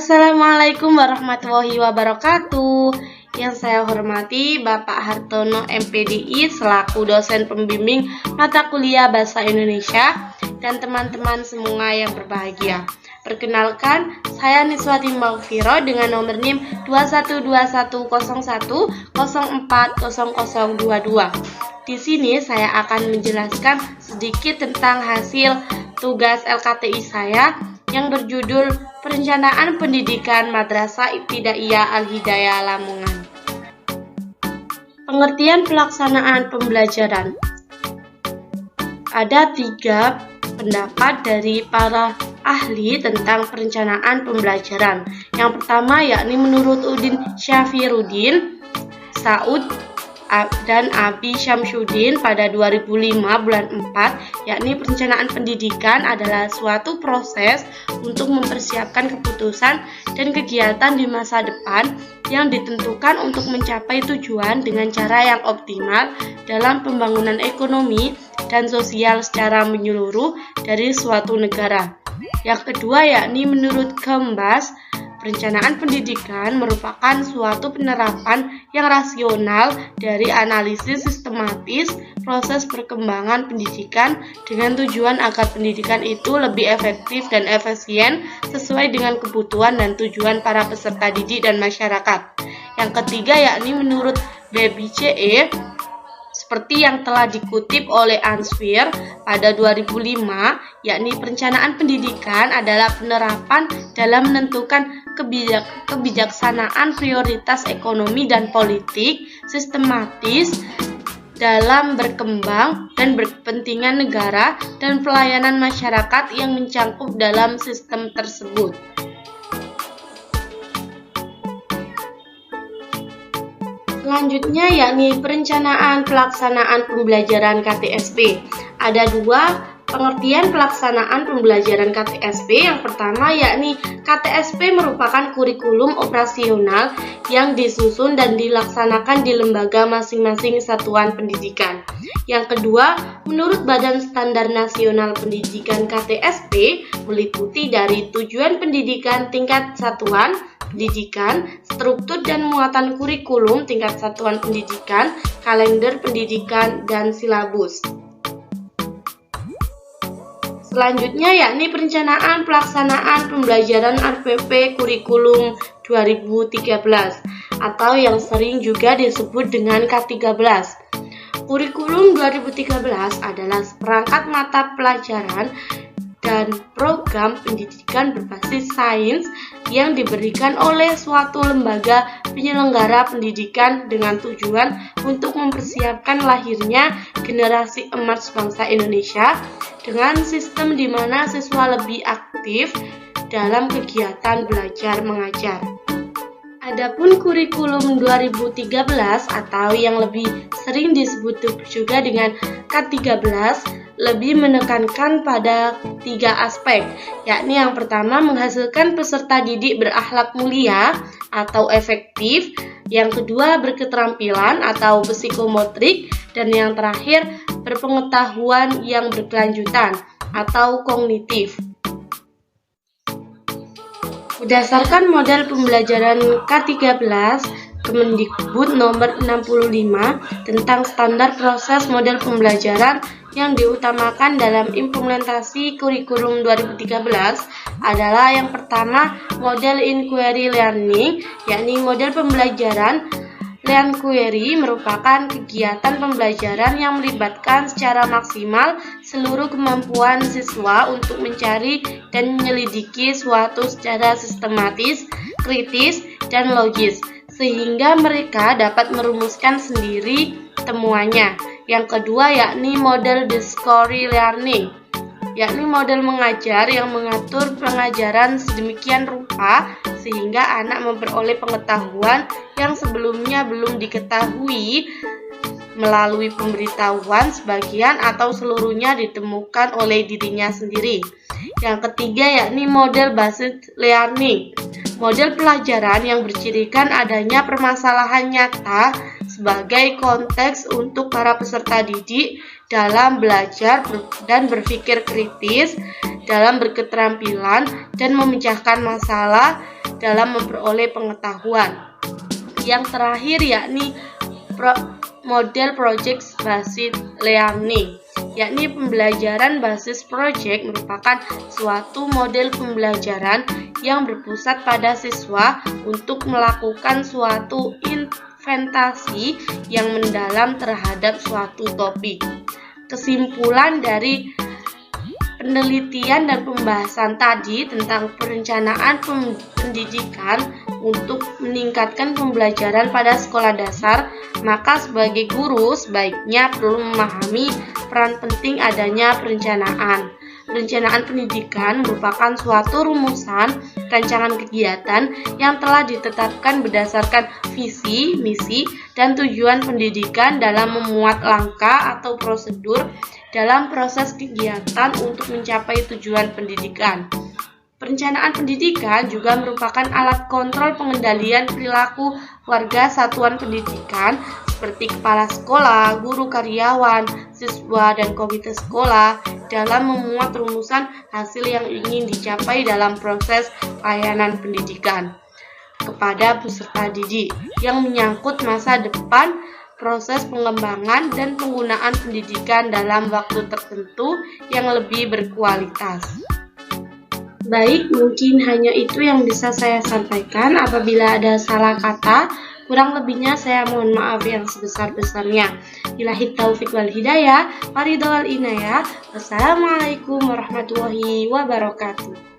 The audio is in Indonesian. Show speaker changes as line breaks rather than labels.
Assalamualaikum warahmatullahi wabarakatuh. Yang saya hormati Bapak Hartono MPDI selaku dosen pembimbing mata kuliah Bahasa Indonesia dan teman-teman semua yang berbahagia. Perkenalkan, saya Niswati Maghfiro dengan nomor NIM 212101040022. Di sini saya akan menjelaskan sedikit tentang hasil tugas LKTI saya yang berjudul Perencanaan Pendidikan Madrasah Ibtidaiyah Al-Hidayah Lamongan. Pengertian pelaksanaan pembelajaran. Ada 3 pendapat dari para ahli tentang perencanaan pembelajaran. Yang pertama yakni menurut Udin Syafiruddin, Saud dan Abi Syamsuddin pada 2005 bulan 4, yakni perencanaan pendidikan adalah suatu proses untuk mempersiapkan keputusan dan kegiatan di masa depan yang ditentukan untuk mencapai tujuan dengan cara yang optimal dalam pembangunan ekonomi dan sosial secara menyeluruh dari suatu negara. Yang kedua yakni menurut Kembas, perencanaan pendidikan merupakan suatu penerapan yang rasional dari analisis sistematis proses perkembangan pendidikan dengan tujuan agar pendidikan itu lebih efektif dan efisien sesuai dengan kebutuhan dan tujuan para peserta didik dan masyarakat. Yang ketiga yakni menurut BBCE, seperti yang telah dikutip oleh Answir pada 2005, yakni perencanaan pendidikan adalah penerapan dalam menentukan kebijaksanaan prioritas ekonomi dan politik sistematis dalam berkembang dan berkepentingan negara dan pelayanan masyarakat yang mencangkup dalam sistem tersebut. Selanjutnya yakni perencanaan pelaksanaan pembelajaran KTSP. Ada 2 pengertian pelaksanaan pembelajaran KTSP. Yang pertama yakni KTSP merupakan kurikulum operasional yang disusun dan dilaksanakan di lembaga masing-masing satuan pendidikan. Yang kedua, menurut Badan Standar Nasional Pendidikan KTSP meliputi dari tujuan pendidikan tingkat satuan pendidikan, struktur dan muatan kurikulum tingkat satuan pendidikan, kalender pendidikan, dan silabus. Selanjutnya yakni perencanaan pelaksanaan pembelajaran RPP Kurikulum 2013 atau yang sering juga disebut dengan K13. Kurikulum 2013 adalah seperangkat mata pelajaran dan program pendidikan berbasis sains yang diberikan oleh suatu lembaga penyelenggara pendidikan dengan tujuan untuk mempersiapkan lahirnya generasi emas bangsa Indonesia dengan sistem di mana siswa lebih aktif dalam kegiatan belajar mengajar. Adapun kurikulum 2013 atau yang lebih sering disebut juga dengan K13 lebih menekankan pada 3 aspek, yakni yang pertama menghasilkan peserta didik berakhlak mulia atau efektif, yang kedua berketerampilan atau psikomotrik, dan yang terakhir berpengetahuan yang berkelanjutan atau kognitif. Berdasarkan model pembelajaran K13, Kemendikbud nomor 65 tentang standar proses model pembelajaran yang diutamakan dalam implementasi kurikulum 2013 adalah yang pertama model inquiry learning, yakni model pembelajaran Learnquery merupakan kegiatan pembelajaran yang melibatkan secara maksimal seluruh kemampuan siswa untuk mencari dan menyelidiki suatu secara sistematis, kritis, dan logis, sehingga mereka dapat merumuskan sendiri temuannya. Yang kedua yakni model discovery learning, yakni model mengajar yang mengatur pengajaran sedemikian rupa sehingga anak memperoleh pengetahuan yang sebelumnya belum diketahui melalui pemberitahuan sebagian atau seluruhnya ditemukan oleh dirinya sendiri. Yang ketiga yakni model based learning, model pelajaran yang bercirikan adanya permasalahan nyata sebagai konteks untuk para peserta didik dalam belajar dan berpikir kritis dalam berketerampilan dan memecahkan masalah dalam memperoleh pengetahuan. Yang terakhir yakni model project based learning, yakni pembelajaran basis project merupakan suatu model pembelajaran yang berpusat pada siswa untuk melakukan suatu investasi yang mendalam terhadap suatu topik. Kesimpulan dari penelitian dan pembahasan tadi tentang perencanaan pendidikan untuk meningkatkan pembelajaran pada sekolah dasar, maka sebagai guru sebaiknya perlu memahami peran penting adanya perencanaan. Perencanaan pendidikan merupakan suatu rumusan rancangan kegiatan yang telah ditetapkan berdasarkan visi, misi, dan tujuan pendidikan dalam memuat langkah atau prosedur dalam proses kegiatan untuk mencapai tujuan pendidikan. Perencanaan pendidikan juga merupakan alat kontrol pengendalian perilaku warga satuan pendidikan seperti kepala sekolah, guru karyawan, siswa, dan komite sekolah dalam memuat rumusan hasil yang ingin dicapai dalam proses layanan pendidikan kepada peserta didik yang menyangkut masa depan, proses pengembangan dan penggunaan pendidikan dalam waktu tertentu yang lebih berkualitas. Baik, mungkin hanya itu yang bisa saya sampaikan. Apabila ada salah kata, kurang lebihnya saya mohon maaf yang sebesar-besarnya. Billahi taufik wal hidayah, waridho wal inayah. Wassalamualaikum warahmatullahi wabarakatuh.